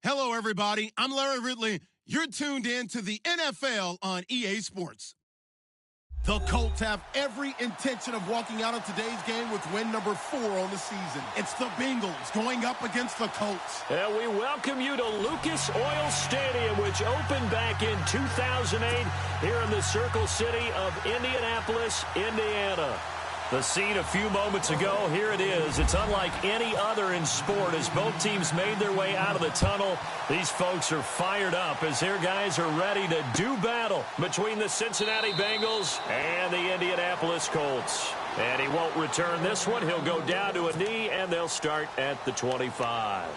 Hello, everybody. I'm Larry Ridley. You're tuned in to the NFL on EA Sports. The Colts have every intention of walking out of today's game with win number 4 on the season. It's the Bengals going up against the Colts. And we welcome you to Lucas Oil Stadium, which opened back in 2008 here in the Circle City of Indianapolis, Indiana. The scene a few moments ago, here it is. It's unlike any other in sport as both teams made their way out of the tunnel. These folks are fired up as their guys are ready to do battle between the Cincinnati Bengals and the Indianapolis Colts. And he won't return this one. He'll go down to a knee, and they'll start at the 25.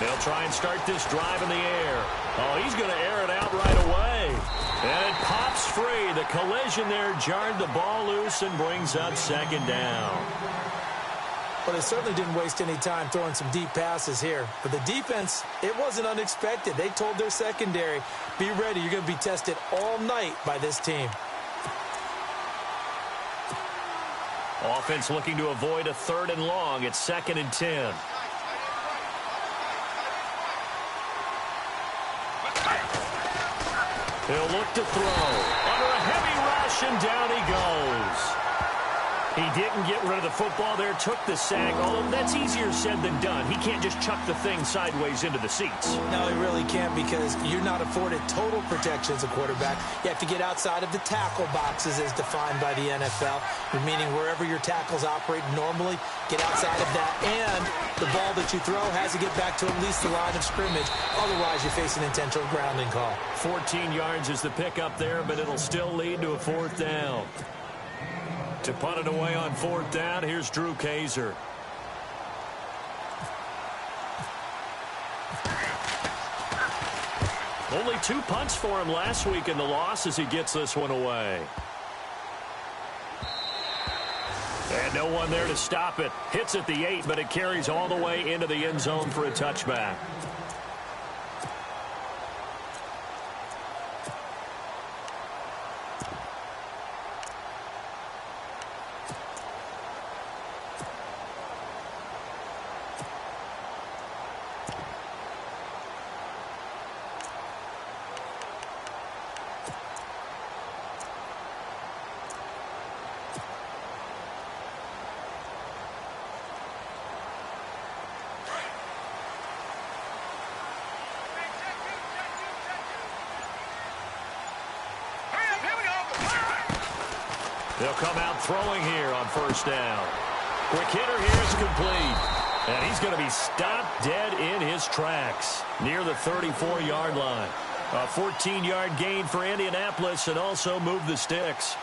They'll try and start this drive in the air. Oh, he's going to air it out right away. And it pops free. The collision there jarred the ball loose and brings up second down. Well, they certainly didn't waste any time throwing some deep passes here. But the defense, it wasn't unexpected. They told their secondary, be ready. You're going to be tested all night by this team. Offense looking to avoid a 3rd and long. It's 2nd and 10. He'll look to throw. Under a heavy rush, and down he goes. He didn't get rid of the football there, took the sack, although that's easier said than done. He can't just chuck the thing sideways into the seats. No, he really can't because you're not afforded total protection as a quarterback. You have to get outside of the tackle boxes as defined by the NFL, meaning wherever your tackles operate normally, get outside of that, and the ball that you throw has to get back to at least the line of scrimmage. Otherwise, you face an intentional grounding call. 14 yards is the pickup there, but it'll still lead to a 4th down. To punt it away on 4th down, here's Drew Kaiser. Only 2 punts for him last week in the loss as he gets this one away. And no one there to stop it. Hits at the 8, but it carries all the way into the end zone for a touchback. They'll come out throwing here on 1st down. Quick hitter here is complete. And he's going to be stopped dead in his tracks near the 34-yard line. A 14-yard gain for Indianapolis and also move the sticks.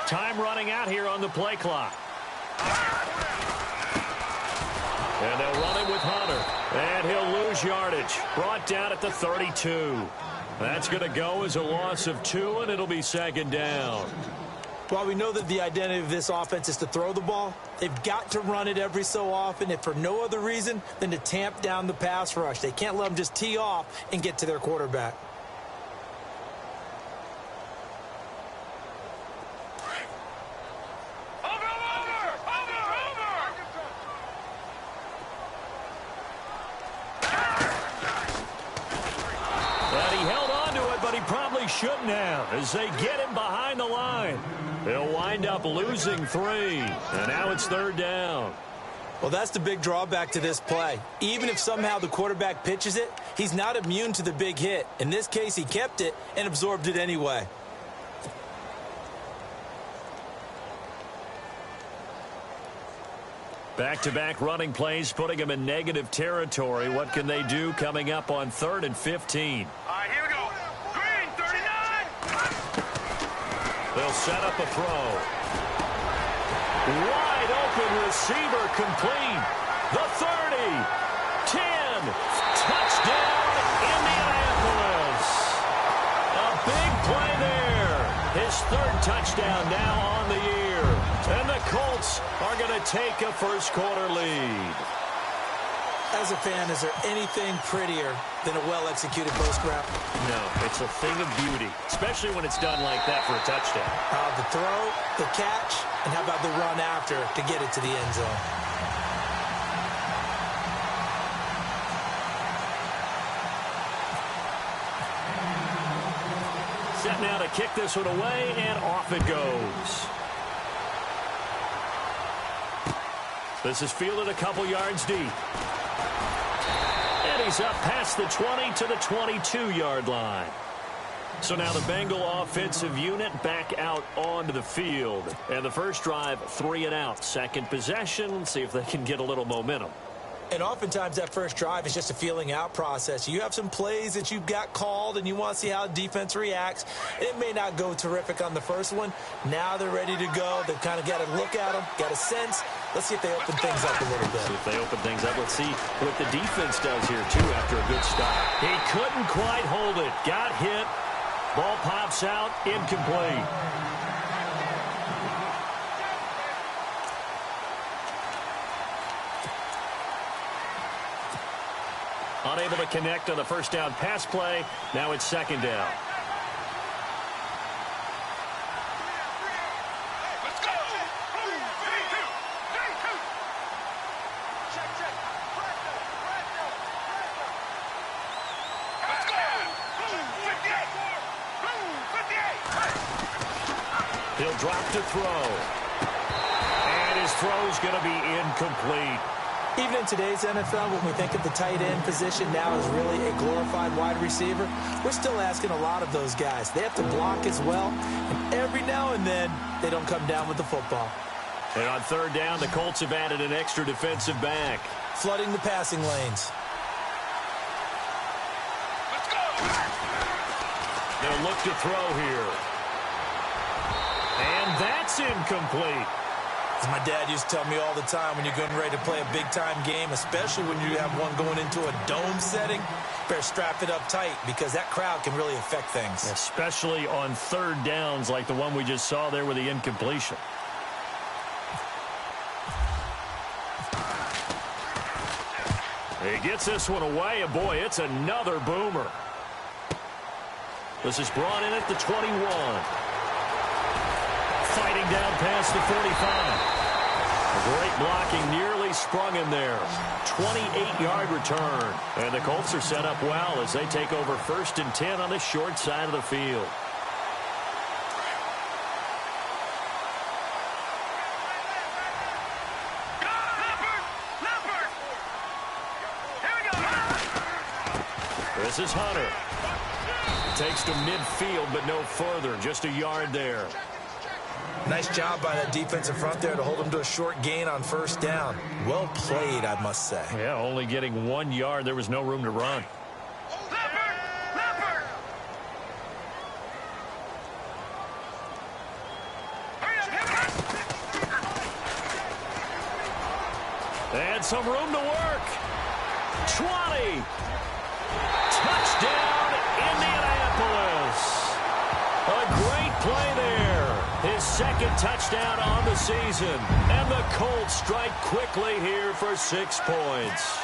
Time running out here on the play clock. And they'll run it with Hunter. And he'll lose yardage. Brought down at the 32. That's going to go as a loss of 2, and it'll be 2nd down. While we know that the identity of this offense is to throw the ball, they've got to run it every so often, if for no other reason than to tamp down the pass rush. They can't let them just tee off and get to their quarterback. he probably shouldn't have as they get him behind the line. They'll wind up losing 3, and now it's 3rd down. Well, that's the big drawback to this play. Even if somehow the quarterback pitches it, he's not immune to the big hit. In this case, he kept it and absorbed it anyway. Back-to-back running plays, putting him in negative territory. What can they do coming up on 3rd and 15? All right, here we go. Green, 39. They'll set up a throw. Wide open receiver complete. The 30, 10, touchdown Indianapolis. A big play there. His 3rd touchdown now on the year. And the Colts are going to take a first-quarter lead. As a fan, is there anything prettier than a well-executed post-route? No, it's a thing of beauty, especially when it's done like that for a touchdown. The throw, the catch, and how about the run after to get it to the end zone? Set now to kick this one away, and off it goes. This is fielded a couple yards deep. And he's up past the 20 to the 22-yard line. So now the Bengal offensive unit back out onto the field. And the first drive, 3 and out. Second possession, see if they can get a little momentum. And oftentimes that first drive is just a feeling out process. You have some plays that you've got called and you want to see how the defense reacts. It may not go terrific on the first one. Now they're ready to go. They've kind of got to look at them, got a sense. Let's see if they open things up a little bit. See if they open things up. Let's see what the defense does here, too, after a good stop. He couldn't quite hold it. Got hit. Ball pops out. Incomplete. Unable to connect on the first down pass play. Now it's 2nd down. Let's go. 3-2. 3-2. Check. Let's go. 58. He'll drop to throw. And his throw's going to be incomplete. Even in today's NFL, when we think of the tight end position now as really a glorified wide receiver, we're still asking a lot of those guys. They have to block as well, and every now and then, they don't come down with the football. And on 3rd down, the Colts have added an extra defensive back. Flooding the passing lanes. Let's go. They'll look to throw here. And that's incomplete. As my dad used to tell me all the time, when you're getting ready to play a big-time game, especially when you have one going into a dome setting, better strap it up tight because that crowd can really affect things. Especially on 3rd downs like the one we just saw there with the incompletion. He gets this one away, and boy, it's another boomer. This is brought in at the 21. Fighting down past the 45. Great blocking, nearly sprung him there. 28-yard return. And the Colts are set up well as they take over 1st and 10 on the short side of the field. This is Hunter. Takes to midfield, but no further. Just a yard there. Nice job by that defensive front there to hold him to a short gain on 1st down. Well played, I must say. Yeah, only getting 1 yard. There was no room to run. And some room to work. 20. Touchdown, Indianapolis. A great play there. His 2nd touchdown on the season. And the Colts strike quickly here for 6 points.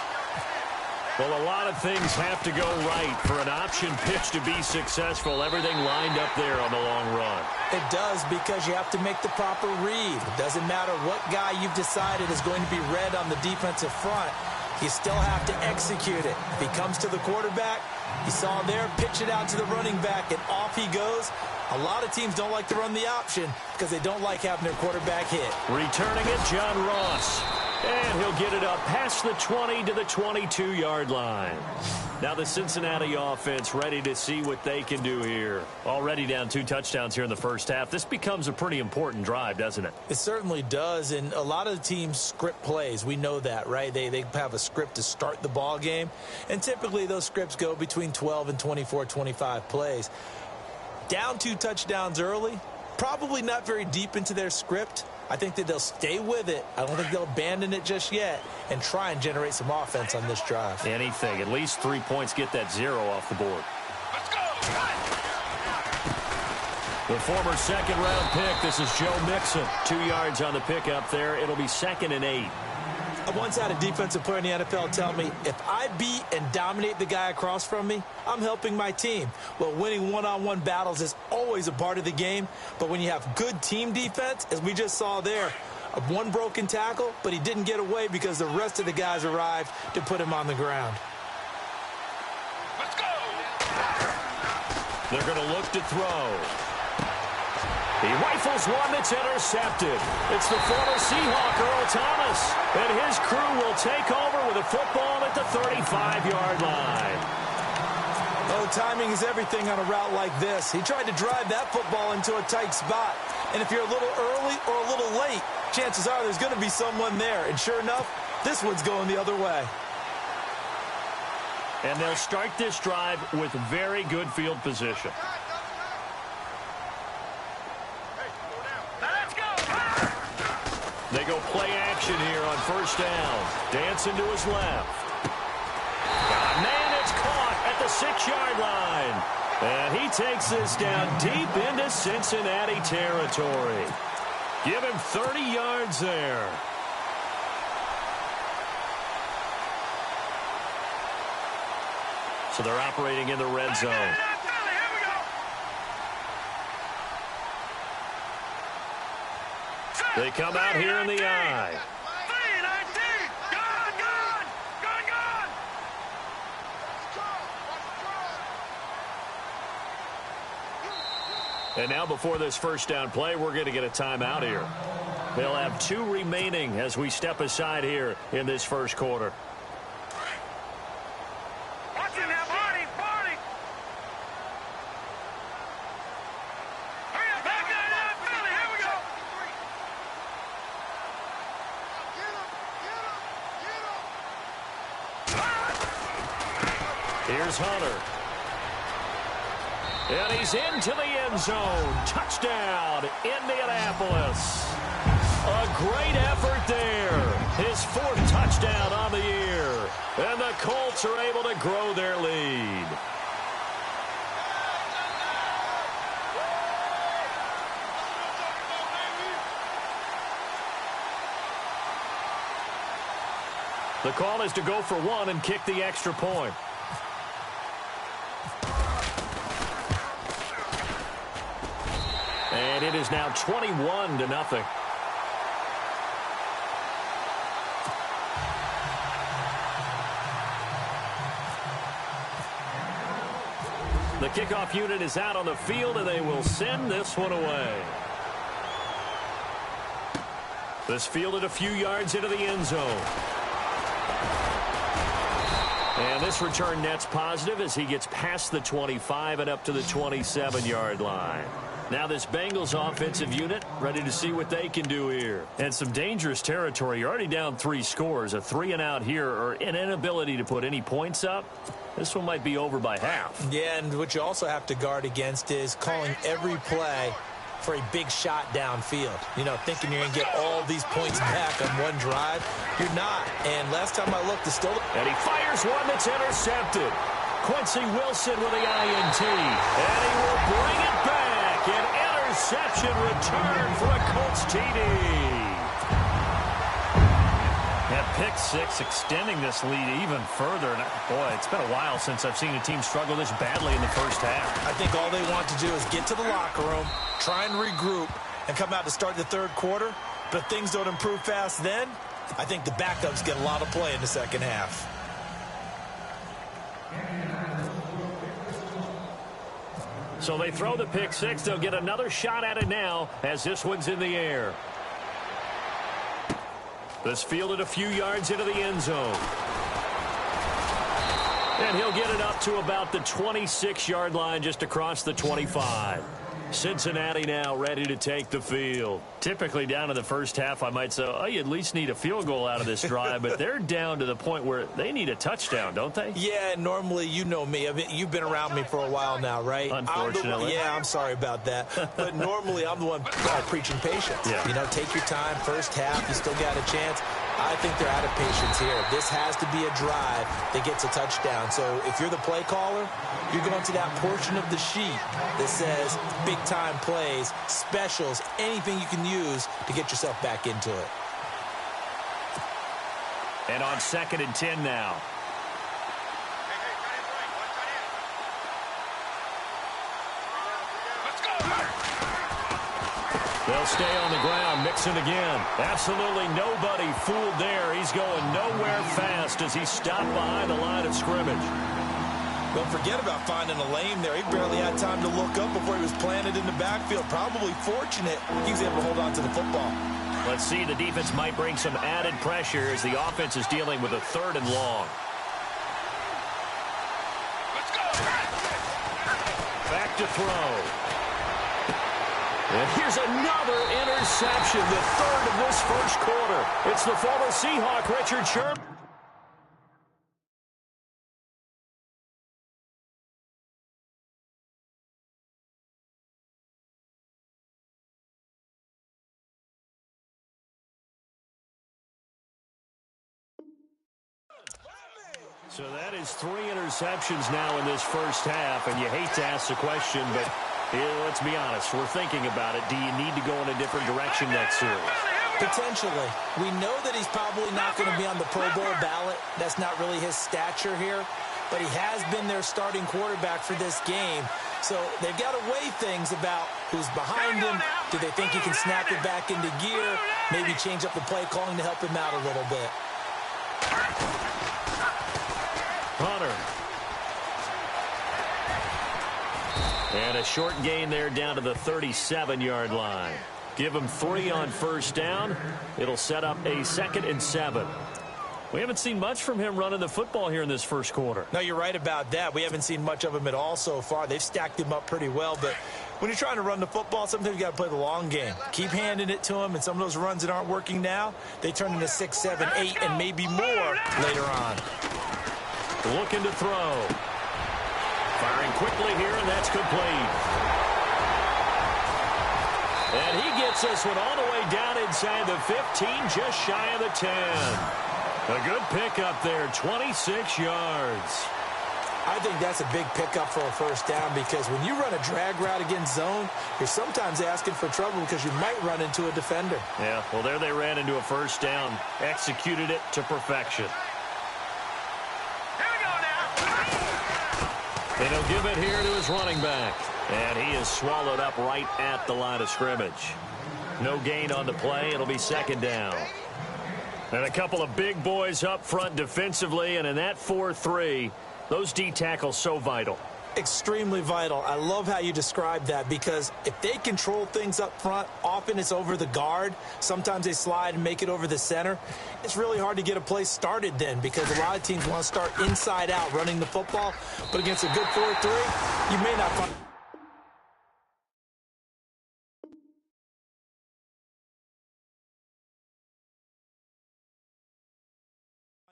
Well, a lot of things have to go right for an option pitch to be successful. Everything lined up there on the long run. It does, because you have to make the proper read. It doesn't matter what guy you've decided is going to be read on the defensive front. You still have to execute it. If he comes to the quarterback, you saw him there, pitch it out to the running back, and off he goes. A lot of teams don't like to run the option because they don't like having their quarterback hit. Returning it, John Ross. And he'll get it up past the 20 to the 22-yard line. Now the Cincinnati offense ready to see what they can do here. Already down 2 touchdowns here in the first half. This becomes a pretty important drive, doesn't it? It certainly does, and a lot of the teams script plays. We know that, right? They have a script to start the ball game, and typically those scripts go between 12 and 24, 25 plays. Down 2 touchdowns early, probably not very deep into their script. I think that they'll stay with it. I don't think they'll abandon it just yet and try and generate some offense on this drive. Anything. At least 3 points, get that 0 off the board. Let's go. The former second-round pick, this is Joe Mixon. 2 yards on the pickup there. It'll be 2nd and 8. I once had a defensive player in the NFL tell me, if I beat and dominate the guy across from me, I'm helping my team. Well, winning one-on-one battles is always a part of the game, but when you have good team defense, as we just saw there, one broken tackle, but he didn't get away because the rest of the guys arrived to put him on the ground. Let's go. They're going to look to throw. He rifles one that's intercepted. It's the former Seahawk, Earl Thomas. And his crew will take over with a football at the 35-yard line. Oh, timing is everything on a route like this. He tried to drive that football into a tight spot. And if you're a little early or a little late, chances are there's going to be someone there. And sure enough, this one's going the other way. And they'll start this drive with very good field position. They go play action here on first down. Dancing to his left. Got a man, it's caught at the 6-yard line. And he takes this down deep into Cincinnati territory. Give him 30 yards there. So they're operating in the red zone. They come out here in the eye. And now before this first down play, we're going to get a timeout here. They'll have 2 remaining as we step aside here in this first quarter. Here's Hunter. And he's into the end zone. Touchdown, Indianapolis. A great effort there. His 4th touchdown on the year. And the Colts are able to grow their lead. The call is to go for 1 and kick the extra point. And it is now 21-0. The kickoff unit is out on the field, and they will send this one away. This fielded a few yards into the end zone. And this return net's positive as he gets past the 25 and up to the 27-yard line. Now this Bengals offensive unit ready to see what they can do here. And some dangerous territory. You're already down 3 scores. A 3-and-out here or an inability to put any points up. This one might be over by half. Yeah, and what you also have to guard against is calling every play for a big shot downfield. You know, thinking you're going to get all these points back on one drive. You're not. And last time I looked, it's still... And he fires one that's intercepted. Quincy Wilson with the INT. And he will bring it back. An interception return for a Colts TD. And pick 6 extending this lead even further. And boy, it's been a while since I've seen a team struggle this badly in the first half. I think all they want to do is get to the locker room, try and regroup, and come out to start the third quarter. But if things don't improve fast then, I think the backups get a lot of play in the second half. So they throw the pick six. They'll get another shot at it now as this one's in the air. This fielded a few yards into the end zone. And he'll get it up to about the 26-yard line, just across the 25. Cincinnati now ready to take the field. Typically down in the first half, I might say, oh, you at least need a field goal out of this drive, but they're down to the point where they need a touchdown, don't they? Yeah, normally, you know me. You've been around me for a while now, right? Unfortunately. I'm sorry about that. But normally, I'm the one preaching patience. Yeah. You know, take your time. First half, you still got a chance. I think they're out of patience here. This has to be a drive that gets a touchdown. So if you're the play caller, you're going to that portion of the sheet that says big-time plays, specials, anything you can use to get yourself back into it. And on 2nd and 10 now. They'll stay on the ground, Mixon again. Absolutely nobody fooled there. He's going nowhere fast as he stopped behind the line of scrimmage. Don't forget about finding a lane there. He barely had time to look up before he was planted in the backfield. Probably fortunate he was able to hold on to the football. Let's see, the defense might bring some added pressure as the offense is dealing with a 3rd and long. Let's go. Back to throw. And here's another interception, the 3rd of this first quarter. It's the former Seahawk, Richard Sherman. So that is 3 interceptions now in this first half, and you hate to ask the question, but let's be honest, we're thinking about it. Do you need to go in a different direction next series? Potentially. We know that he's probably not going to be on the Pro Bowl ballot. That's not really his stature here, but he has been their starting quarterback for this game. So they've got to weigh things about who's behind him. Do they think he can snap it back into gear? Maybe change up the play calling to help him out a little bit. Hunter. And a short gain there down to the 37-yard line. Give him 3 on first down. It'll set up a 2nd and 7. We haven't seen much from him running the football here in this first quarter. No, you're right about that. We haven't seen much of him at all so far. They've stacked him up pretty well, but when you're trying to run the football, sometimes you got to play the long game. Keep handing it to him, and some of those runs that aren't working now, they turn into 6, 7, 8, and maybe more later on. Looking to throw. Firing quickly here, and that's complete. And he gets this one all the way down inside the 15, just shy of the 10. A good pickup there, 26 yards. I think that's a big pickup for a first down because when you run a drag route against zone, you're sometimes asking for trouble because you might run into a defender. Yeah, well, there they ran into a first down, executed it to perfection. And he'll give it here to his running back. And he is swallowed up right at the line of scrimmage. No gain on the play. It'll be 2nd down. And a couple of big boys up front defensively. And in that 4-3, those D tackles so vital. Extremely vital. I love how you describe that because if they control things up front, often it's over the guard. Sometimes they slide and make it over the center. It's really hard to get a play started then because a lot of teams want to start inside out running the football. But against a good 4-3, you may not find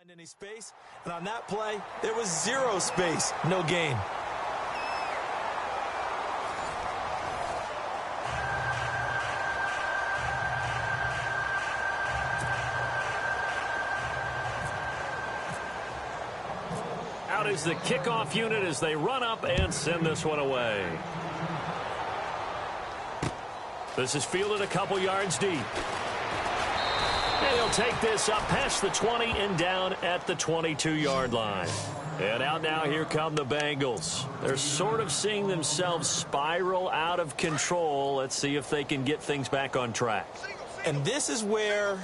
any space. And on that play, there was 0 space. No gain. Out is the kickoff unit as they run up and send this one away. This is fielded a couple yards deep. And he'll take this up past the 20 and down at the 22-yard line. And out now, here come the Bengals. They're sort of seeing themselves spiral out of control. Let's see if they can get things back on track. And this is where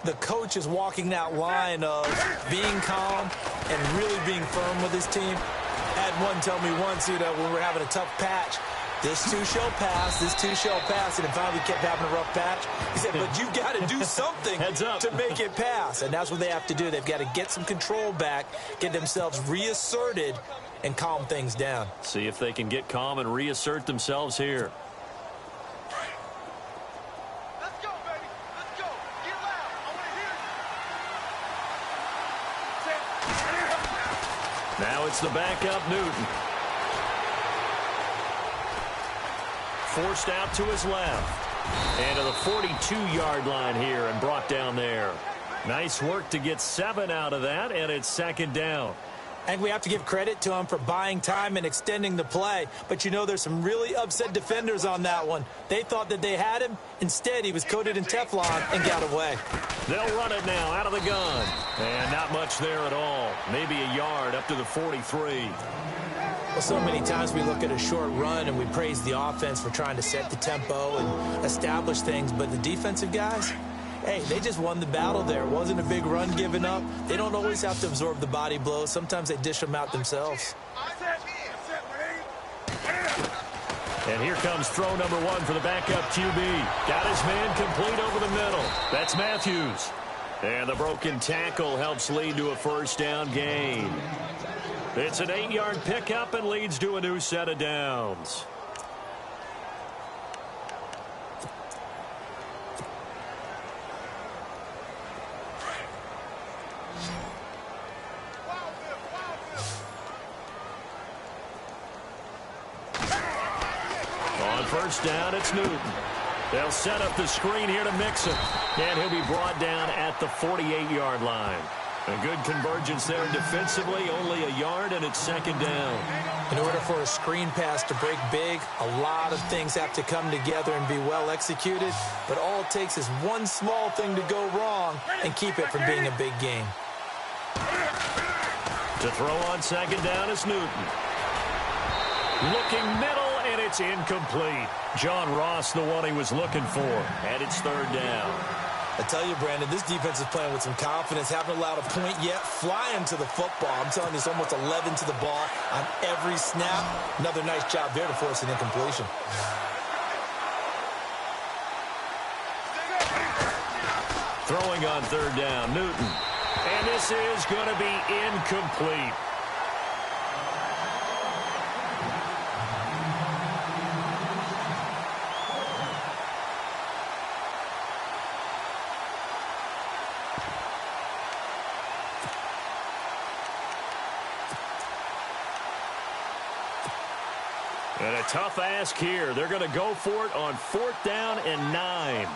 the coach is walking that line of being calm and really being firm with his team. I had one tell me once, when we were having a tough patch, this too shall pass, this too shall pass, and finally we kept having a rough patch. He said, but you've got to do something to make it pass, and that's what they have to do. They've got to get some control back, get themselves reasserted, and calm things down. See if they can get calm and reassert themselves here. Let's go, baby. Let's go. Get loud. I want to hear you. Now it's the backup Newton. Forced out to his left. And to the 42-yard line here and brought down there. Nice work to get 7 out of that, and it's second down. And we have to give credit to him for buying time and extending the play. But there's some really upset defenders on that one. They thought that they had him. Instead, he was coated in Teflon and got away. They'll run it now out of the gun. And not much there at all. Maybe a yard up to the 43. Well, so many times we look at a short run and we praise the offense for trying to set the tempo and establish things. But the defensive guys, hey, they just won the battle there. It wasn't a big run given up. They don't always have to absorb the body blows. Sometimes they dish them out themselves. And here comes throw number 1 for the backup QB. Got his man complete over the middle. That's Matthews. And the broken tackle helps lead to a first down gain. It's an 8-yard pickup and leads to a new set of downs. On first down, it's Newton. They'll set up the screen here to mix it. And he'll be brought down at the 48-yard line. A good convergence there defensively, only a yard, and it's second down. In order for a screen pass to break big, a lot of things have to come together and be well executed. But all it takes is one small thing to go wrong and keep it from being a big game. To throw on second down is Newton. Looking middle, and it's incomplete. John Ross, the one he was looking for, and it's third down. I tell you, Brandon, this defense is playing with some confidence. Haven't allowed a point yet. Flying to the football. I'm telling you, it's almost 11 to the ball on every snap. Another nice job there to force an incompletion. Throwing on third down, Newton. And this is going to be incomplete. And a tough ask here. They're going to go for it on 4th down and 9.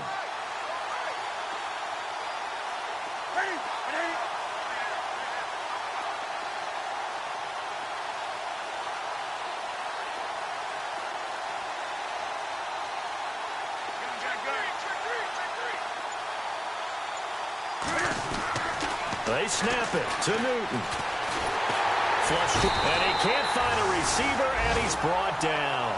They snap it to Newton. Flushed, and he can't find a receiver, and he's brought down.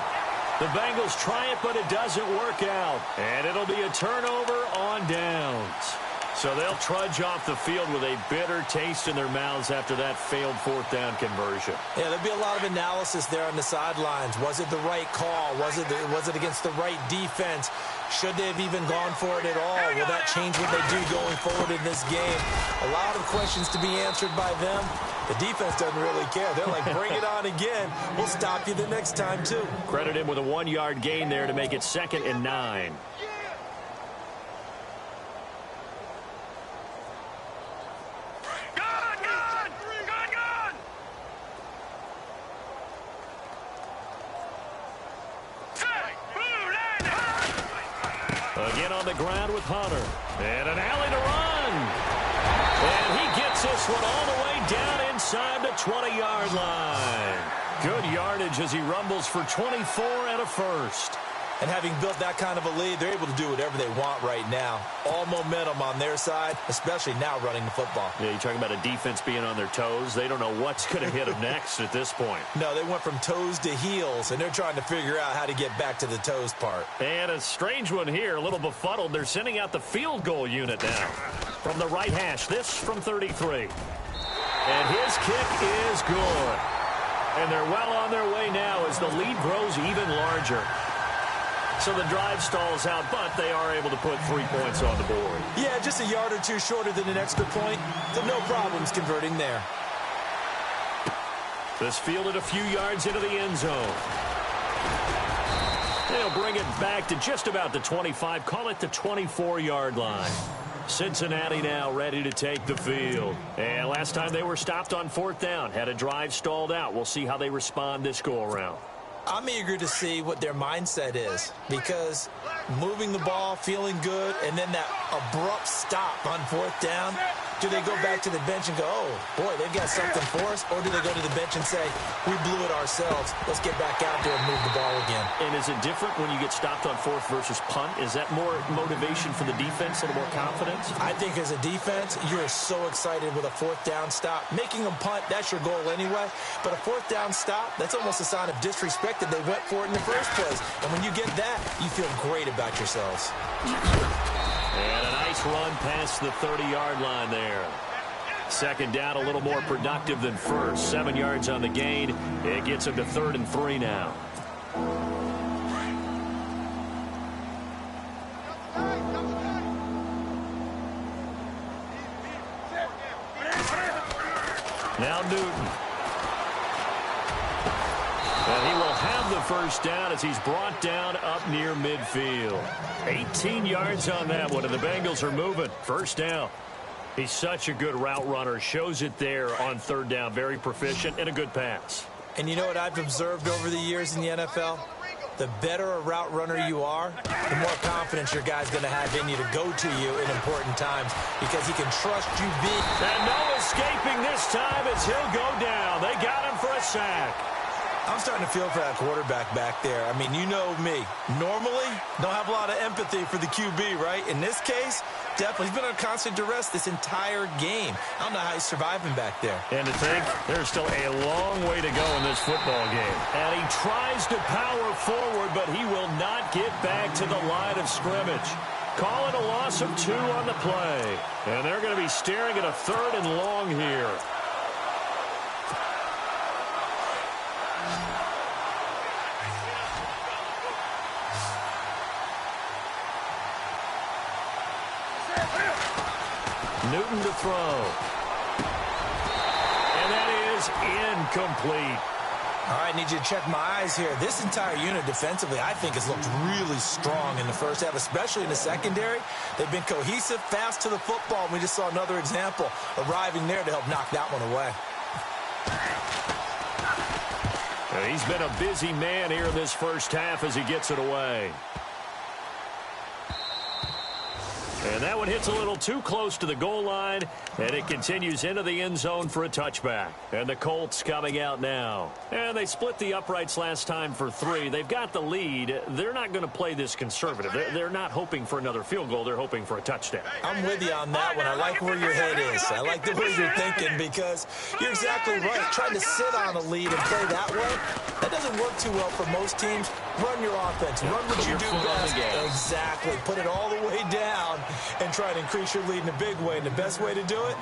The Bengals try it, but it doesn't work out. And it'll be a turnover on downs. So they'll trudge off the field with a bitter taste in their mouths after that failed 4th down conversion. Yeah, there'll be a lot of analysis there on the sidelines. Was it the right call? Was it against the right defense? Should they have even gone for it at all? Will that change what they do going forward in this game? A lot of questions to be answered by them. The defense doesn't really care. They're like, bring it on again. We'll stop you the next time, too. Credit him with a 1-yard gain there to make it 2nd and 9. Again on the ground with Hunter. And an alley to run. And he gets this one all the way down inside the 20-yard line. Good yardage as he rumbles for 24 and a first. And having built that kind of a lead, they're able to do whatever they want right now. All momentum on their side, especially now running the football. Yeah, you're talking about a defense being on their toes. They don't know what's going to hit them next at this point. No, they went from toes to heels, and they're trying to figure out how to get back to the toes part. And a strange one here, a little befuddled. They're sending out the field goal unit now. From the right hash, this from 33. And his kick is good. And they're well on their way now as the lead grows even larger. So the drive stalls out, but they are able to put 3 points on the board. Yeah, just a yard or two shorter than an extra point. So no problems converting there. This fielded a few yards into the end zone. They'll bring it back to just about the 25, call it the 24-yard line. Cincinnati now ready to take the field. And last time they were stopped on 4th down, had a drive stalled out. We'll see how they respond this go-around. I'm eager to see what their mindset is, because moving the ball, feeling good, and then that abrupt stop on 4th down, do they go back to the bench and go, oh, boy, they've got something for us? Or do they go to the bench and say, we blew it ourselves, let's get back out there and move the ball again? And is it different when you get stopped on 4th versus punt? Is that more motivation for the defense, a little more confidence? I think as a defense, you're so excited with a 4th down stop. Making them punt, that's your goal anyway. But a 4th down stop, that's almost a sign of disrespect that they went for it in the first place. And when you get that, you feel great about yourselves. And a nice run past the 30-yard line there. 2nd down, a little more productive than first. 7 yards on the gain. It gets them to 3rd and 3 now. Now Newton. And he will have the first down as he's brought down up near midfield. 18 yards on that one, and the Bengals are moving. First down. He's such a good route runner. Shows it there on 3rd down. Very proficient and a good pass. And you know what I've observed over the years in the NFL? The better a route runner you are, the more confidence your guy's going to have in you to go to you in important times, because he can trust you big. And no escaping this time as he'll go down. They got him for a sack. I'm starting to feel for that quarterback back there. I mean, you know me. Normally, don't have a lot of empathy for the QB, right? In this case, definitely. He's been under constant duress this entire game. I don't know how he's surviving back there. And to think, there's still a long way to go in this football game. And he tries to power forward, but he will not get back to the line of scrimmage. Call it a loss of 2 on the play. And they're going to be staring at a 3rd and long here. Newton to throw. And that is incomplete. All right, I need you to check my eyes here. This entire unit defensively, I think, has looked really strong in the first half, especially in the secondary. They've been cohesive, fast to the football. And we just saw another example arriving there to help knock that one away. He's been a busy man here in this first half as he gets it away. And that one hits a little too close to the goal line, and it continues into the end zone for a touchback. And the Colts coming out now. And they split the uprights last time for 3. They've got the lead. They're not going to play this conservative. They're not hoping for another field goal. They're hoping for a touchdown. I'm with you on that one. I like where your head is. I like the way you're thinking, because you're exactly right. Trying to sit on a lead and play that way, that doesn't work too well for most teams. Run your offense. Run what you do best. Exactly. Put it all the way down and try to increase your lead in a big way. And the best way to do it,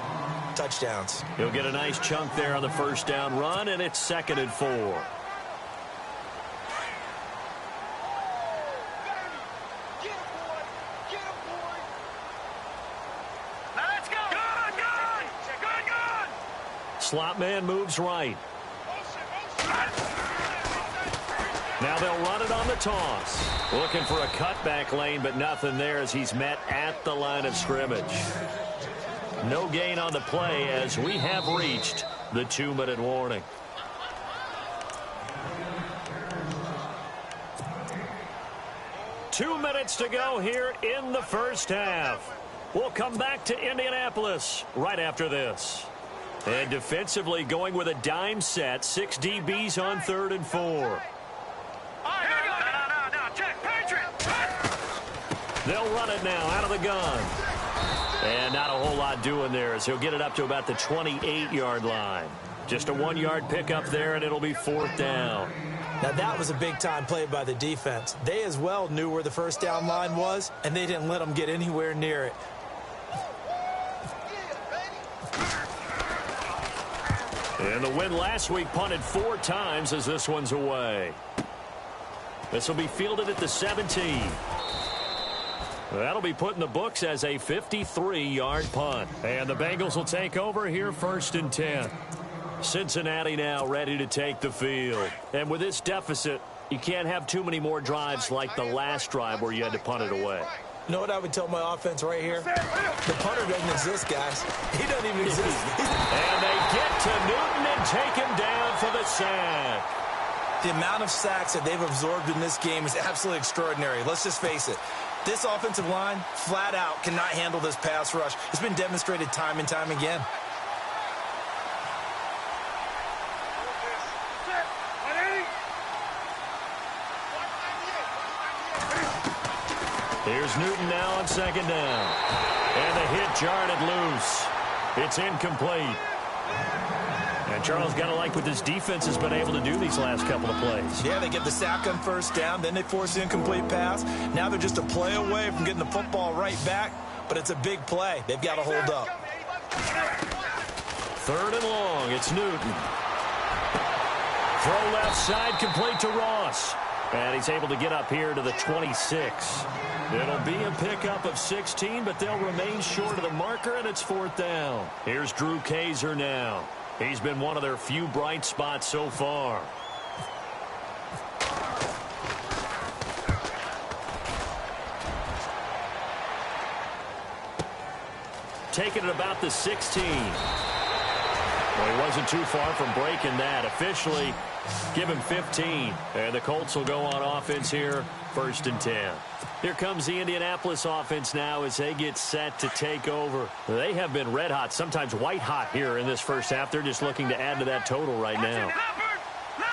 touchdowns. He'll get a nice chunk there on the first down run, and it's 2nd and 4. Let's go. Good. Slot man moves right. Now they'll run it on the toss. Looking for a cutback lane, but nothing there as he's met at the line of scrimmage. No gain on the play as we have reached the 2-minute warning. Two minutes to go here in the first half. We'll come back to Indianapolis right after this. And defensively going with a dime set. 6 DBs on 3rd and 4. No. Check. Patriot. They'll run it now out of the gun. And not a whole lot doing there as he'll get it up to about the 28-yard line. Just a 1-yard pickup there, and it'll be 4th down. Now, that was a big-time play by the defense. They as well knew where the first down line was, and they didn't let them get anywhere near it. And the win last week punted 4 times as this one's away. This will be fielded at the 17. That'll be put in the books as a 53-yard punt. And the Bengals will take over here 1st and 10. Cincinnati now ready to take the field. And with this deficit, you can't have too many more drives like the last drive where you had to punt it away. You know what I would tell my offense right here? The punter doesn't exist, guys. He doesn't even exist. And they get to Newton and take him down for the sack. The amount of sacks that they've absorbed in this game is absolutely extraordinary. Let's just face it. This offensive line, flat out, cannot handle this pass rush. It's been demonstrated time and time again. Here's Newton now on 2nd down. And the hit jarred it loose. It's incomplete. And Charles, got to like what this defense has been able to do these last couple of plays. Yeah, they get the sack on 1st down, then they force the incomplete pass. Now they're just a play away from getting the football right back, but it's a big play. They've got to hold up. 3rd and long, it's Newton. Throw left side, complete to Ross. And he's able to get up here to the 26. It'll be a pickup of 16, but they'll remain short of the marker, and it's 4th down. Here's Drew Kaiser now. He's been one of their few bright spots so far. Taking it about the 16. Well, he wasn't too far from breaking that. Officially, give him 15. And the Colts will go on offense here, 1st and 10. Here comes the Indianapolis offense now as they get set to take over. They have been red hot, sometimes white hot here in this first half. They're just looking to add to that total right now.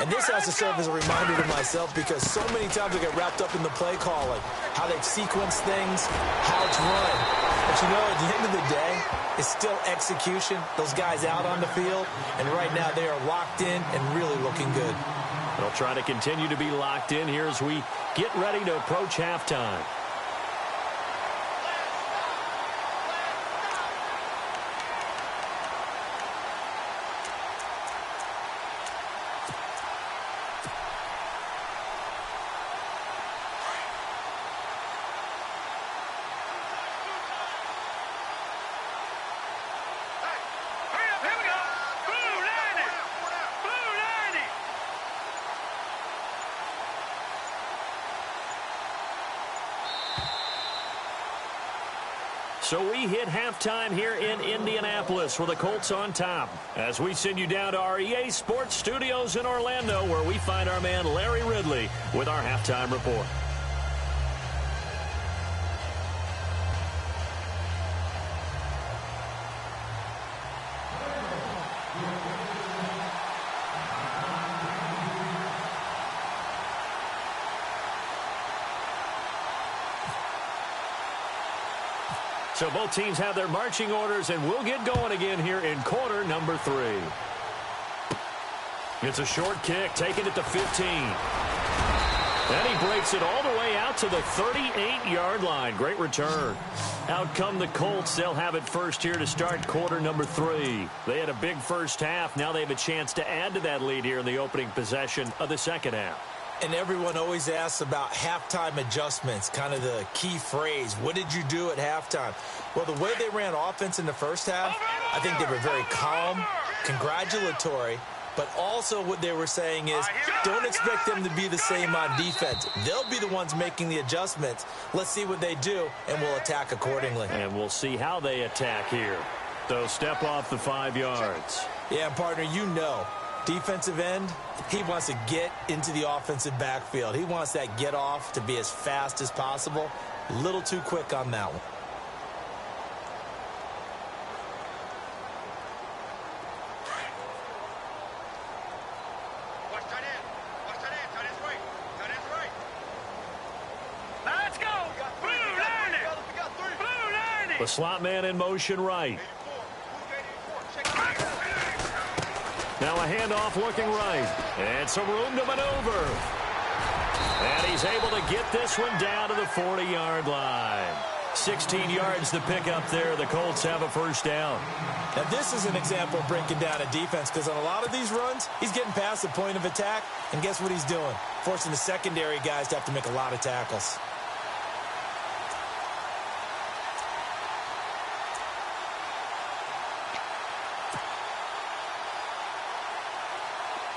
And this has to serve as a reminder to myself because so many times I get wrapped up in the play calling, how they've sequenced things, how it's run. But you know, at the end of the day, it's still execution. Those guys out on the field, and right now they are locked in and really looking good. They'll try to continue to be locked in here as we get ready to approach halftime. So we hit halftime here in Indianapolis with the Colts on top as we send you down to our EA Sports Studios in Orlando where we find our man Larry Ridley with our halftime report. So both teams have their marching orders, and we'll get going again here in quarter number 3. It's a short kick, taking it to 15. And he breaks it all the way out to the 38-yard line. Great return. Out come the Colts. They'll have it first here to start quarter number 3. They had a big first half. Now they have a chance to add to that lead here in the opening possession of the second half. And everyone always asks about halftime adjustments, kind of the key phrase. What did you do at halftime? Well, the way they ran offense in the first half, I think they were very calm, congratulatory, but also what they were saying is don't expect them to be the same on defense. They'll be the ones making the adjustments. Let's see what they do, and we'll attack accordingly. And we'll see how they attack here. So step off the 5 yards. Yeah, partner, you know. Defensive end, he wants to get into the offensive backfield. He wants that get off to be as fast as possible. A little too quick on that one. Watch tight end. Watch tight end. Tight end's right. Tight end's right. Now let's go. Blue line The slot man in motion right. Now a handoff looking right. And some room to maneuver. And he's able to get this one down to the 40-yard line. 16 yards to pick up there. The Colts have a first down. Now, this is an example of breaking down a defense because on a lot of these runs, he's getting past the point of attack, and guess what he's doing? Forcing the secondary guys to have to make a lot of tackles.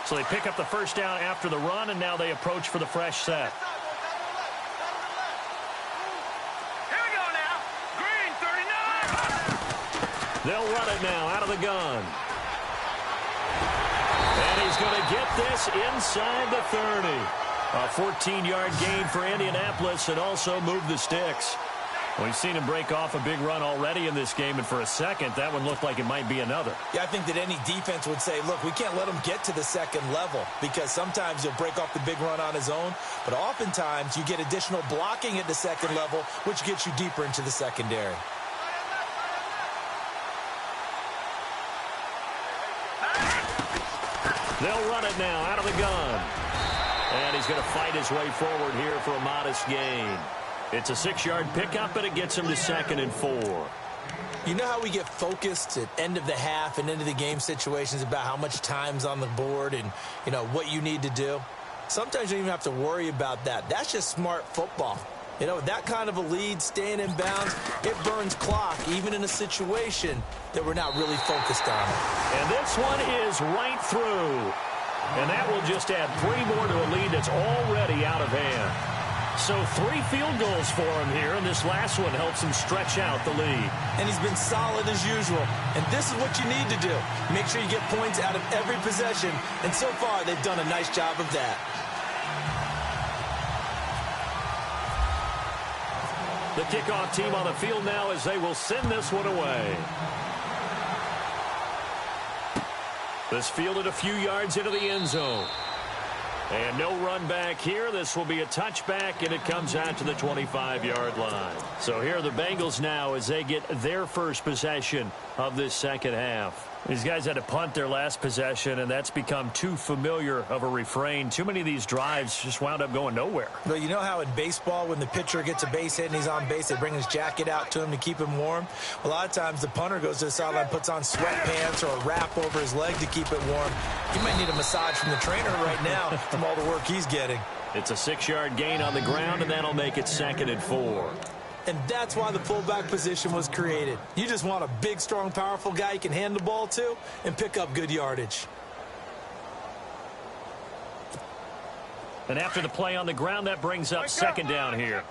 So they pick up the first down after the run, and now they approach for the fresh set. Here we go now. Green, 39. They'll run it now out of the gun. And he's going to get this inside the 30. A 14-yard gain for Indianapolis and also move the sticks. We've seen him break off a big run already in this game, and for a second, that one looked like it might be another. Yeah, I think that any defense would say, look, we can't let him get to the second level because sometimes he'll break off the big run on his own, but oftentimes you get additional blocking at the second level, which gets you deeper into the secondary. They'll run it now out of the gun. And he's going to fight his way forward here for a modest gain. It's a 6-yard pickup, and it gets him to 2nd and 4. You know how we get focused at end of the half and end of the game situations about how much time's on the board and, you know, what you need to do? Sometimes you don't even have to worry about that. That's just smart football. You know, with that kind of a lead, staying in bounds, it burns clock, even in a situation that we're not really focused on. And this one is right through. And that will just add 3 more to a lead that's already out of hand. So 3 field goals for him here, and this last one helps him stretch out the lead. And he's been solid as usual. And this is what you need to do. Make sure you get points out of every possession. And so far, they've done a nice job of that. The kickoff team on the field now as they will send this one away. This fielded a few yards into the end zone. And no run back here. This will be a touchback, and it comes out to the 25-yard line. So here are the Bengals now as they get their first possession of this second half. These guys had to punt their last possession, and that's become too familiar of a refrain. Too many of these drives just wound up going nowhere. Well, you know how in baseball, when the pitcher gets a base hit and he's on base, they bring his jacket out to him to keep him warm? A lot of times the punter goes to the sideline, puts on sweatpants or a wrap over his leg to keep it warm. He might need a massage from the trainer right now from all the work he's getting. It's a 6-yard gain on the ground, and that'll make it 2nd and 4. And that's why the fullback position was created. You just want a big, strong, powerful guy you can hand the ball to and pick up good yardage. And after the play on the ground, that brings up 2nd down here.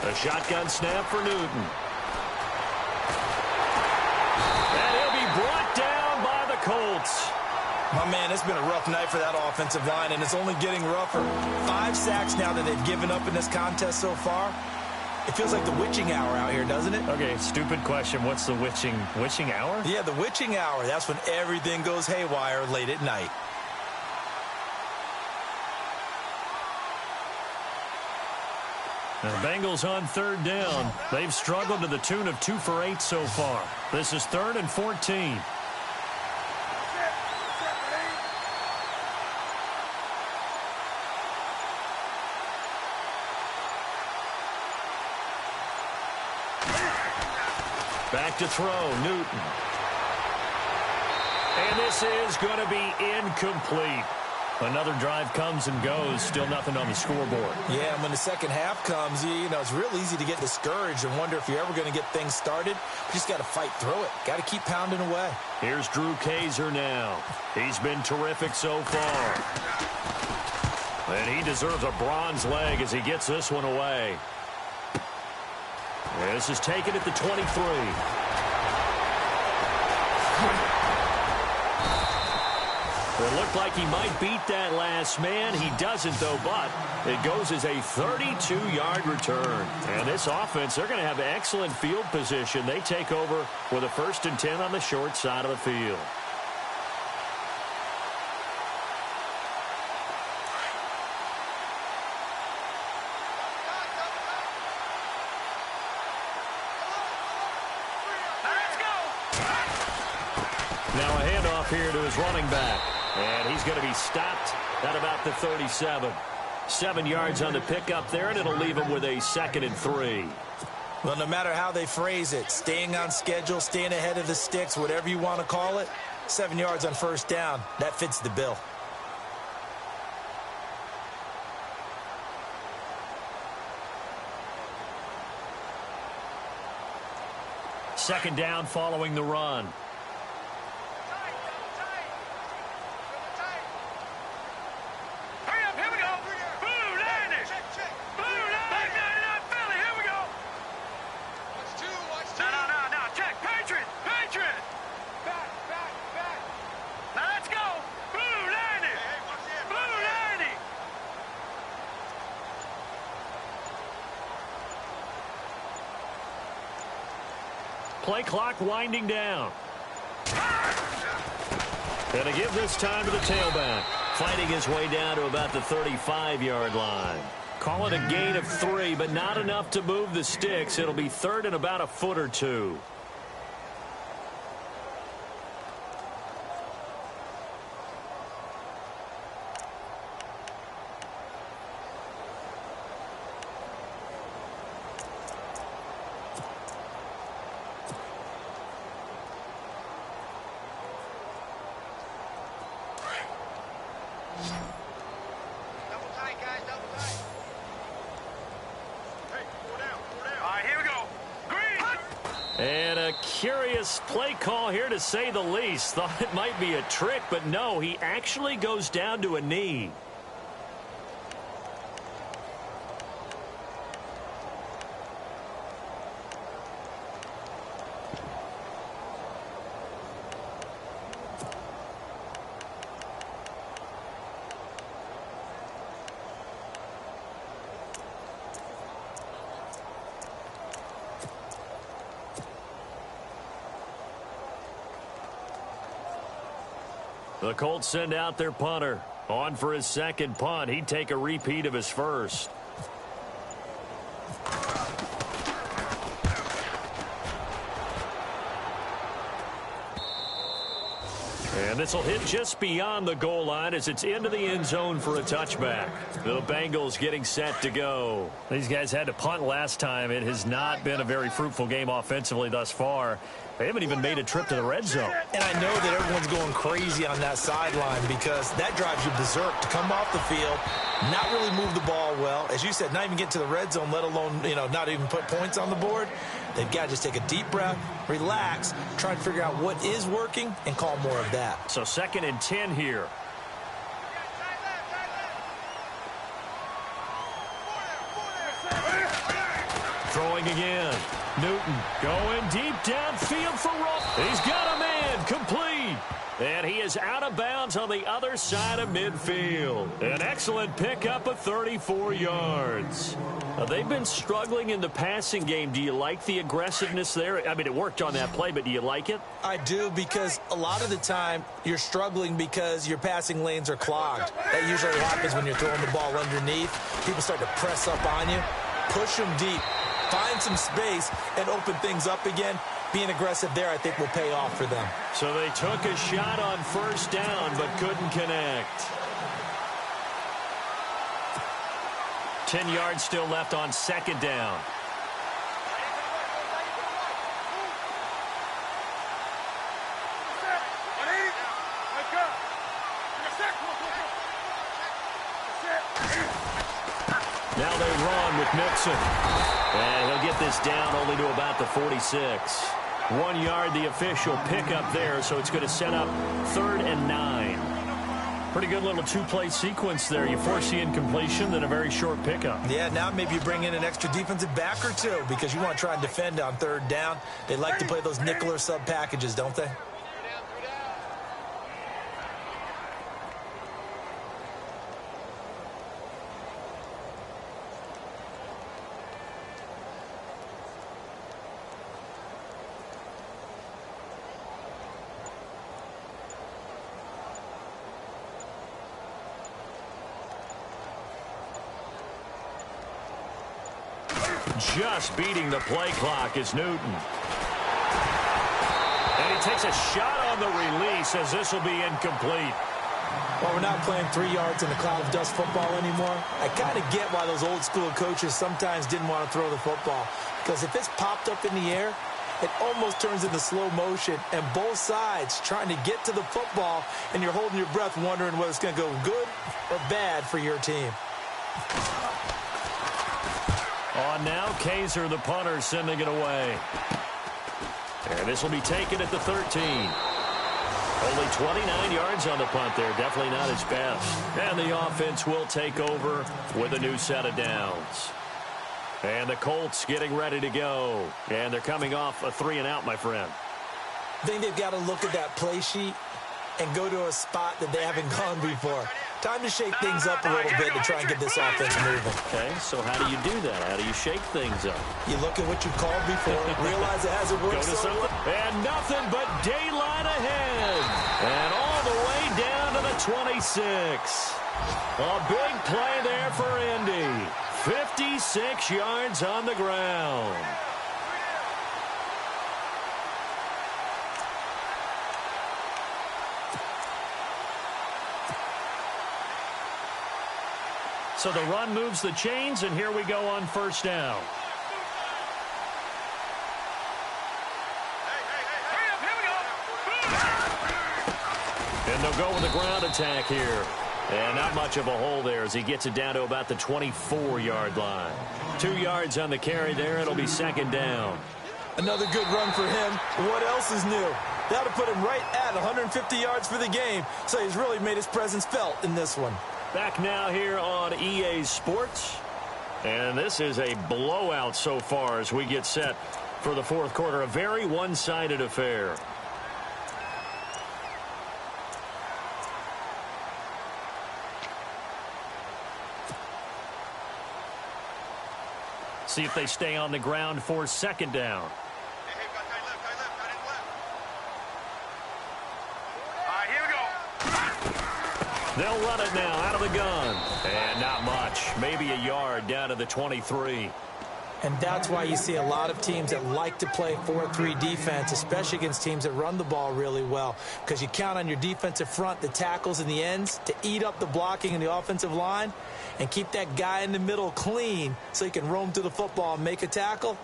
A shotgun snap for Newton. And he'll be brought down by the Colts. My man, it's been a rough night for that offensive line, and it's only getting rougher. 5 sacks now that they've given up in this contest so far. It feels like the witching hour out here, doesn't it? Okay, stupid question. What's the witching hour? Yeah, the witching hour. That's when everything goes haywire late at night. The Bengals on 3rd down. They've struggled to the tune of 2 for 8 so far. This is 3rd and 14. Back to throw, Newton. And this is going to be incomplete. Another drive comes and goes. Still nothing on the scoreboard. Yeah, and when the second half comes, you know, it's real easy to get discouraged and wonder if you're ever going to get things started. You just got to fight through it. Got to keep pounding away. Here's Drew Kaiser now. He's been terrific so far. And he deserves a bronze leg as he gets this one away. This is taken at the 23. It looked like he might beat that last man. He doesn't, though, but it goes as a 32-yard return. And this offense, they're going to have excellent field position. They take over with a 1st and 10 on the short side of the field. Now a handoff here to his running back. And he's going to be stopped at about the 37. 7 yards on the pickup there, and it'll leave him with a 2nd and 3. Well, no matter how they phrase it, staying on schedule, staying ahead of the sticks, whatever you want to call it, 7 yards on 1st down, that fits the bill. Second down following the run. Play clock winding down. And to give this time to the tailback. Fighting his way down to about the 35-yard line. Call it a gain of 3, but not enough to move the sticks. It'll be 3rd and about a foot or 2. And a curious play call here, to say the least. Thought it might be a trick, but no, he actually goes down to a knee. The Colts send out their punter. On for his 2nd punt. He'd take a repeat of his 1st. And this will hit just beyond the goal line as it's into the end zone for a touchback. The Bengals getting set to go. These guys had to punt last time. It has not been a very fruitful game offensively thus far. They haven't even made a trip to the red zone. And I know that everyone's going crazy on that sideline because that drives you berserk to come off the field, not really move the ball well. As you said, not even get to the red zone, let alone, not even put points on the board. They've got to just take a deep breath, relax, try and figure out what is working, and call more of that. So 2nd and 10 here. Throwing again. Newton going deep downfield for Ruff. He's got a man, complete. And he is out of bounds on the other side of midfield. An excellent pickup of 34 yards. They've been struggling in the passing game. Do you like the aggressiveness there? I mean, it worked on that play, but do you like it? I do, because a lot of the time you're struggling because your passing lanes are clogged. That usually happens when you're throwing the ball underneath. People start to press up on you. Push them deep. Find some space and open things up again. Being aggressive there, I think, will pay off for them. So they took a shot on 1st down, but couldn't connect. 10 yards still left on 2nd down. Now they run with Mixon. And he'll get this down only to about the 46. 1 yard, the official pickup there, so it's going to set up 3rd and 9. Pretty good little 2-play sequence there. You force the incompletion, then a very short pickup. Yeah, now maybe you bring in an extra defensive back or two because you want to try and defend on 3rd down. They like to play those nickel or sub packages, don't they? just beating the play clock is Newton. And he takes a shot on the release as this will be incomplete. Well, we're not playing 3 yards in a cloud of dust football anymore. I kind of get why those old school coaches sometimes didn't want to throw the football. Because if it's popped up in the air, it almost turns into slow motion. And both sides trying to get to the football, and you're holding your breath wondering whether it's going to go good or bad for your team. On now, Kaiser, the punter, sending it away. And this will be taken at the 13. Only 29 yards on the punt there. Definitely not his best. And the offense will take over with a new set of downs. And the Colts getting ready to go. And they're coming off a 3-and-out, my friend. I think they've got to look at that play sheet and go to a spot that they haven't gone before. Time to shake things up a little bit to try and get this offense moving. Okay, so how do you do that? How do you shake things up? You look at what you've called before, realize it hasn't worked so well. And nothing but daylight ahead. And all the way down to the 26. A big play there for Indy. 56 yards on the ground. So the run moves the chains, and here we go on first down. And they'll go with the ground attack here. And not much of a hole there as he gets it down to about the 24-yard line. 2 yards on the carry there. It'll be second down. Another good run for him. What else is new? That'll put him right at 150 yards for the game. So he's really made his presence felt in this one. Back now here on EA Sports. And this is a blowout so far as we get set for the fourth quarter. A very one-sided affair. See if they stay on the ground for second down. They'll run it now out of the gun. And not much. Maybe a yard down to the 23. And that's why you see a lot of teams that like to play 4-3 defense, especially against teams that run the ball really well. Because you count on your defensive front, the tackles and the ends, to eat up the blocking in the offensive line and keep that guy in the middle clean so he can roam to the football and make a tackle.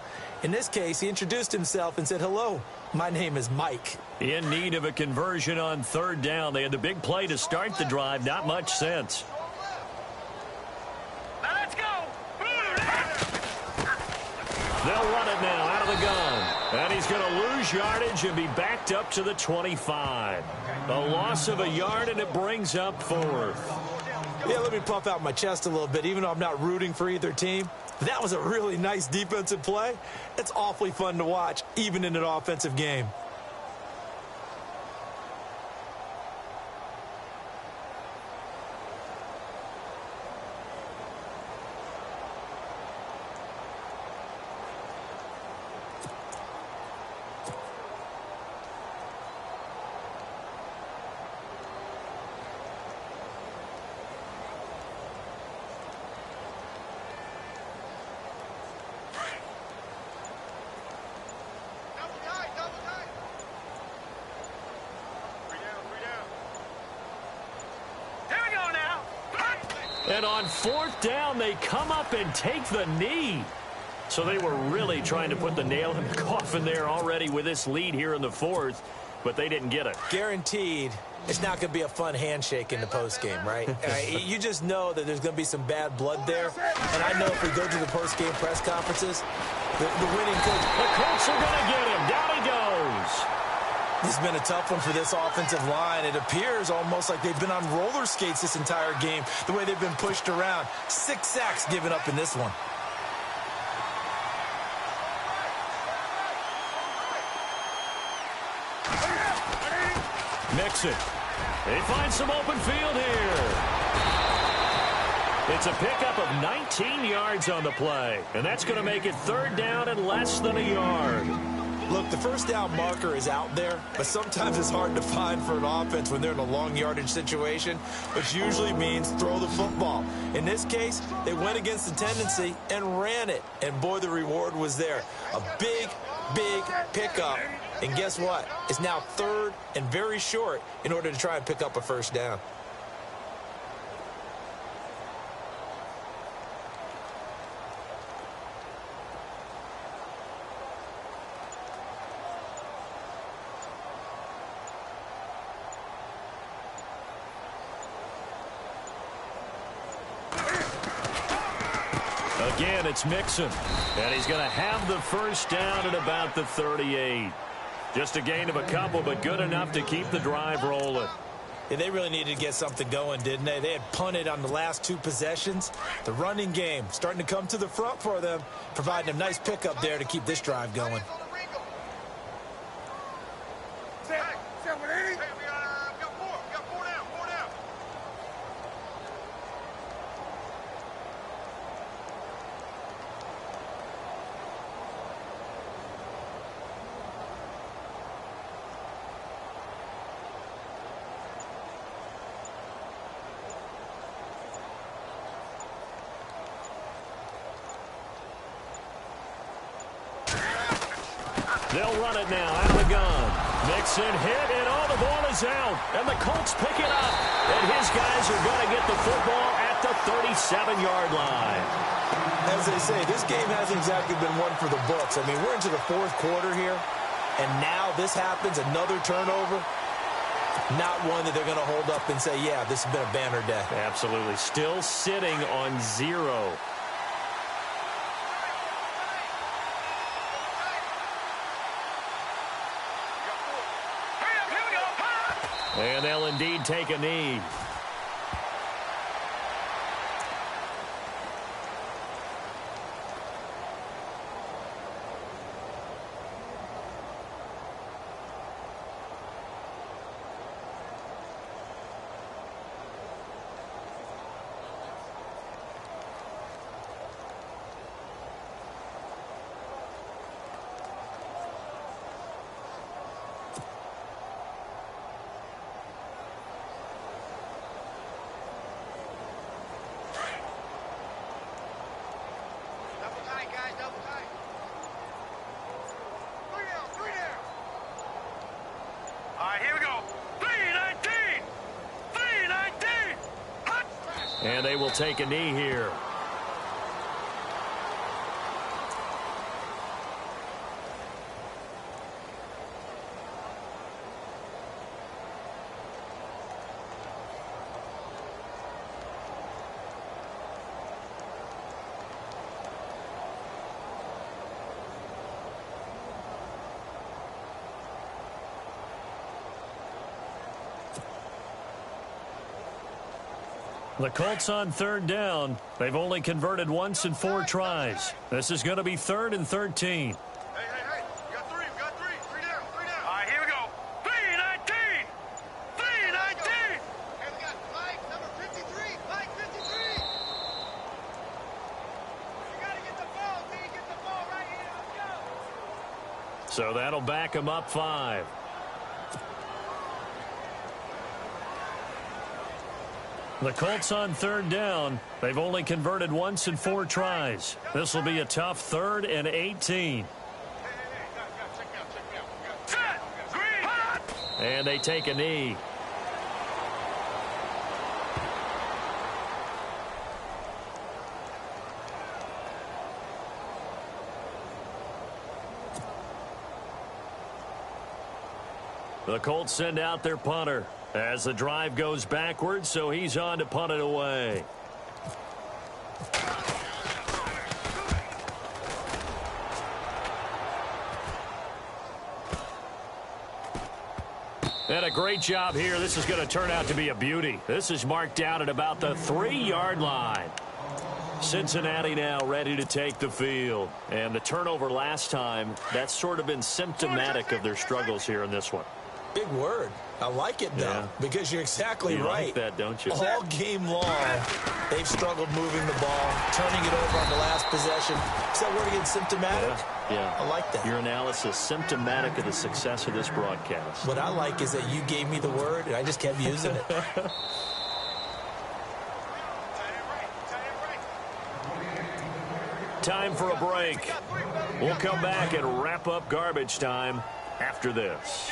In this case, he introduced himself and said, "Hello, my name is Mike." In need of a conversion on third down. They had the big play to start the drive. Not much sense. Now let's go. They'll run it now out of the gun. And he's going to lose yardage and be backed up to the 25. A loss of a yard, and it brings up fourth. Yeah, let me puff out my chest a little bit, even though I'm not rooting for either team. That was a really nice defensive play. It's awfully fun to watch, even in an offensive game. And on fourth down, they come up and take the knee. So they were really trying to put the nail in the coffin there already with this lead here in the fourth, but they didn't get it. Guaranteed, it's not going to be a fun handshake in the postgame, right? You just know that there's going to be some bad blood there. And I know if we go to the postgame press conferences, the winning coach... The Colts are going to get him. Down he goes. This has been a tough one for this offensive line. It appears almost like they've been on roller skates this entire game, the way they've been pushed around. 6 sacks given up in this one. Mixon. They find some open field here. It's a pickup of 19 yards on the play, and that's going to make it third down and less than a yard. Look, the first down marker is out there, but sometimes it's hard to find for an offense when they're in a long yardage situation, which usually means throw the football. In this case, they went against the tendency and ran it, and boy, the reward was there. A big, big pickup, and guess what? It's now 3rd and very short in order to try and pick up a first down. Again, it's Mixon, and he's going to have the first down at about the 38. Just a gain of a couple, but good enough to keep the drive rolling. Yeah, they really needed to get something going, didn't they? They had punted on the last 2 possessions. The running game starting to come to the front for them, providing a nice pickup there to keep this drive going. They'll run it now out of the gun. Mixon hit, and all the ball is out. And the Colts pick it up. And his guys are going to get the football at the 37-yard line. As they say, this game hasn't exactly been one for the books. I mean, we're into the 4th quarter here, and now this happens, another turnover. Not one that they're going to hold up and say, yeah, this has been a banner day. Absolutely. Still sitting on 0. And they'll indeed take a knee. And they will take a knee here. The Colts on 3rd down. They've only converted once in 4 tries. This is going to be 3rd and 13. Hey. We got 3. Three down. All right, here we go. 3-19. And we got Mike, number 53. Mike, 53. You got to get the ball, D. Get the ball right here. Let's go. So that'll back him up 5. The Colts on 3rd down. They've only converted once in 4 tries. This will be a tough 3rd and 18. And they take a knee. The Colts send out their punter as the drive goes backwards, so he's on to punt it away. And a great job here. This is going to turn out to be a beauty. This is marked out at about the 3-yard line. Cincinnati now ready to take the field. And the turnover last time, that's sort of been symptomatic of their struggles here in this one. Big word. I like it, though, because you're exactly right. You like that, don't you? All game long, they've struggled moving the ball, turning it over on the last possession. Is that word again, symptomatic? Yeah. I like that. Your analysis, symptomatic of the success of this broadcast. What I like is that you gave me the word, and I just kept using it. Time for a break. We'll come back and wrap up garbage time after this.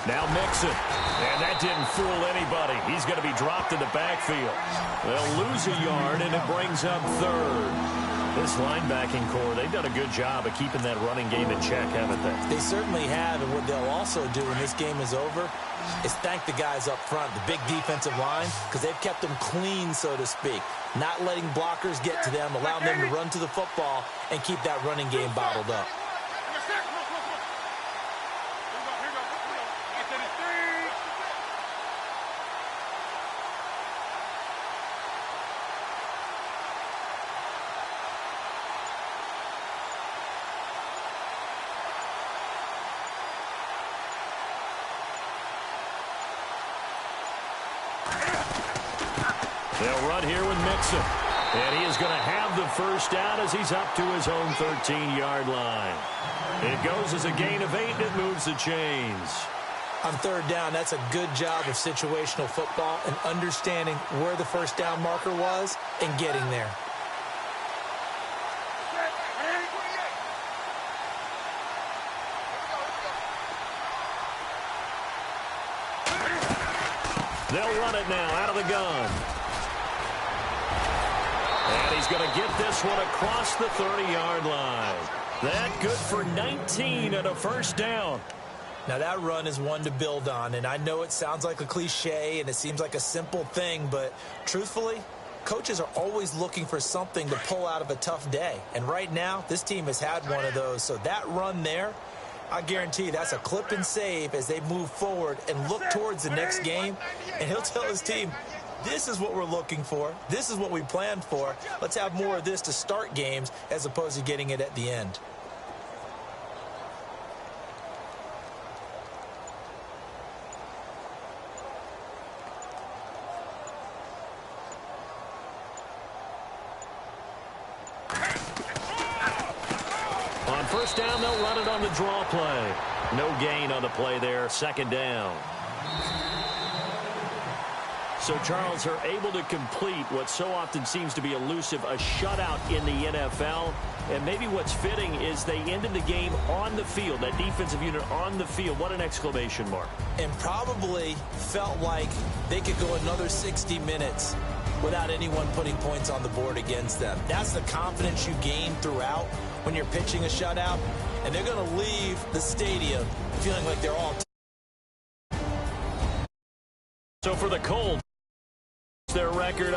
Now Mixon. And that didn't fool anybody. He's going to be dropped in the backfield. They'll lose a yard, and it brings up third. This linebacking core, they've done a good job of keeping that running game in check, haven't they? They certainly have, and what they'll also do when this game is over is thank the guys up front, the big defensive line, because they've kept them clean, so to speak. Not letting blockers get to them, allowing them to run to the football and keep that running game bottled up. They'll run here with Mixon. And he is going to have the first down as he's up to his own 13-yard line. It goes as a gain of 8, and it moves the chains. On third down, that's a good job of situational football and understanding where the first down marker was and getting there. They'll run it now out of the gun. And he's going to get this one across the 30-yard line. That good for 19 and a first down. Now, that run is one to build on, and I know it sounds like a cliche and it seems like a simple thing, but truthfully, coaches are always looking for something to pull out of a tough day. And right now, this team has had one of those. So that run there, I guarantee you that's a clip and save as they move forward and look towards the next game. And he'll tell his team, this is what we're looking for. This is what we planned for. Let's have more of this to start games as opposed to getting it at the end. On first down, they'll run it on the draw play. No gain on the play there. Second down. So, Charles, are able to complete what so often seems to be elusive, a shutout in the NFL. And maybe what's fitting is they ended the game on the field, that defensive unit on the field. What an exclamation mark. And probably felt like they could go another 60 minutes without anyone putting points on the board against them. That's the confidence you gain throughout when you're pitching a shutout. And they're going to leave the stadium feeling like they're all. So for the Colts, their record